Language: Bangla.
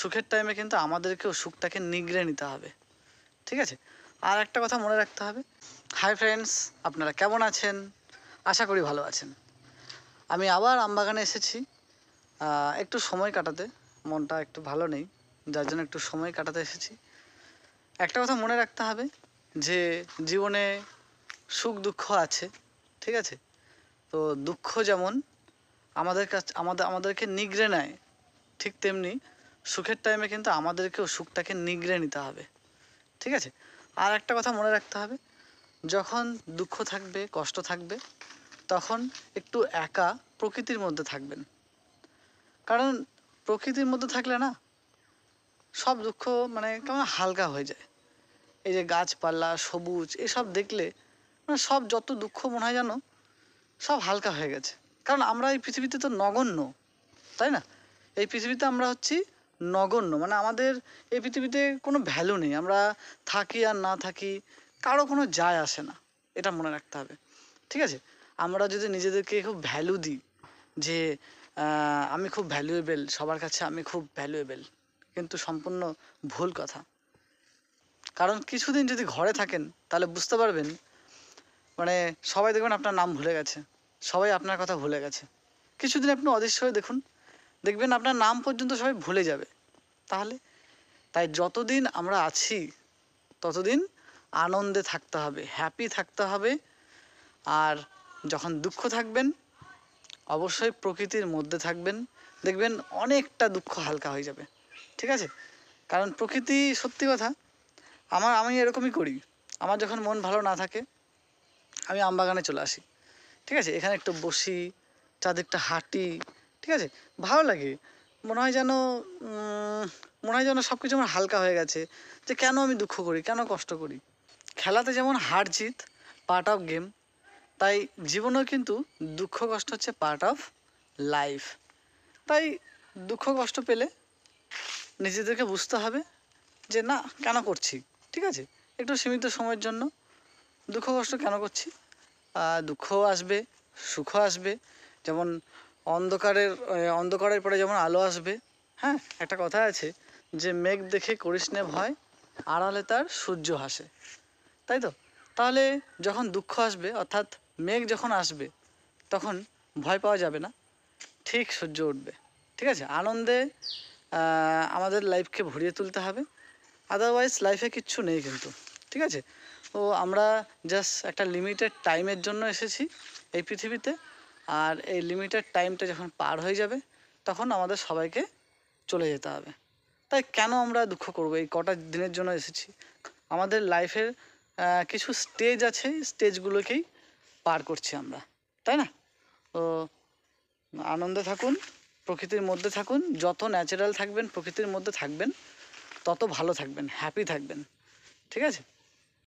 সুখের টাইমে কিন্তু আমাদেরকেও সুখটাকে নিগড়ে নিতে হবে, ঠিক আছে? আর একটা কথা মনে রাখতে হবে। হাই ফ্রেন্ডস, আপনারা কেমন আছেন? আশা করি ভালো আছেন। আমি আবার আমবাগানে এসেছি একটু সময় কাটাতে। মনটা একটু ভালো নেই, যার জন্য একটু সময় কাটাতে এসেছি। একটা কথা মনে রাখতে হবে যে জীবনে সুখ দুঃখ আছে, ঠিক আছে? তো দুঃখ যেমন আমাদেরকে নিগড়ে নেয়, ঠিক তেমনি সুখের টাইমে কিন্তু আমাদেরকেও সুখটাকে নিগড়ে নিতে হবে, ঠিক আছে? আর একটা কথা মনে রাখতে হবে, যখন দুঃখ থাকবে, কষ্ট থাকবে, তখন একটু একা প্রকৃতির মধ্যে থাকবেন। কারণ প্রকৃতির মধ্যে থাকলে না সব দুঃখ মানে কেমন হালকা হয়ে যায়। এই যে গাছপালা, সবুজ, এসব দেখলে মানে সব যত দুঃখ মনে হয় যেন সব হালকা হয়ে গেছে। কারণ আমরা এই পৃথিবীতে তো নগণ্য, তাই না? এই পৃথিবীতে আমরা হচ্ছি নগণ্য, মানে আমাদের এই পৃথিবীতে কোনো ভ্যালু নেই। আমরা থাকি আর না থাকি কারো কোনো যায় আসে না, এটা মনে রাখতে হবে, ঠিক আছে? আমরা যদি নিজেদেরকে খুব ভ্যালু দিই যে আমি খুব ভ্যালুয়েবেল, সবার কাছে আমি খুব ভ্যালুয়েবেল, কিন্তু সম্পূর্ণ ভুল কথা। কারণ কিছুদিন যদি ঘরে থাকেন তাহলে বুঝতে পারবেন, মানে সবাই দেখবেন আপনার নাম ভুলে গেছে, সবাই আপনার কথা ভুলে গেছে। কিছুদিন আপনি অদৃশ্য হয়ে দেখুন, দেখবেন আপনার নাম পর্যন্ত সবাই ভুলে যাবে। তাই যতদিন আমরা আছি ততদিন আনন্দে থাকতে হবে, হ্যাপি থাকতে হবে। আর যখন দুঃখ থাকবেন অবশ্যই প্রকৃতির মধ্যে থাকবেন, দেখবেন অনেকটা দুঃখ হালকা হয়ে যাবে, ঠিক আছে? কারণ প্রকৃতি, সত্যি কথা, আমি এরকমই করি। আমার যখন মন ভালো না থাকে আমি আমবাগানে চলে আসি, ঠিক আছে? এখানে একটু বসি, চারদিকটা হাঁটি, ঠিক আছে? ভালো লাগে। মনে হয় যেন সব কিছু আমার হালকা হয়ে গেছে। যে কেন আমি দুঃখ করি, কেন কষ্ট করি? খেলাতে যেমন হার জিত পার্ট অফ গেম, তাই জীবনেও কিন্তু দুঃখ কষ্ট হচ্ছে পার্ট অফ লাইফ। তাই দুঃখ কষ্ট পেলে নিজেদেরকে বুঝতে হবে যে না, কেন করছি, ঠিক আছে? একটু সীমিত সময়ের জন্য দুঃখ কষ্ট কেন করছি। দুঃখও আসবে, সুখও আসবে। যেমন অন্ধকারের পরে যেমন আলো আসবে। হ্যাঁ, একটা কথা আছে যে মেঘ দেখে করিস নে ভয়, আড়ালে তার সূর্য হাসে, তাই তো? তাহলে যখন দুঃখ আসবে, অর্থাৎ মেঘ যখন আসবে, তখন ভয় পাওয়া যাবে না, ঠিক সূর্য উঠবে, ঠিক আছে? আনন্দে আমাদের লাইফকে ভরিয়ে তুলতে হবে। আদারওয়াইজ লাইফে কিচ্ছু নেই কিন্তু, ঠিক আছে? তো আমরা জাস্ট একটা লিমিটেড টাইমের জন্য এসেছি এই পৃথিবীতে। আর এই লিমিটেড টাইমটা যখন পার হয়ে যাবে তখন আমাদের সবাইকে চলে যেতে হবে। তাই কেন আমরা দুঃখ করবো? এই কটা দিনের জন্য এসেছি। আমাদের লাইফের কিছু স্টেজ আছে, স্টেজগুলোকেই পার করছি আমরা, তাই না? তো আনন্দে থাকুন, প্রকৃতির মধ্যে থাকুন। যত ন্যাচারাল থাকবেন, প্রকৃতির মধ্যে থাকবেন, তত ভালো থাকবেন, হ্যাপি থাকবেন, ঠিক আছে?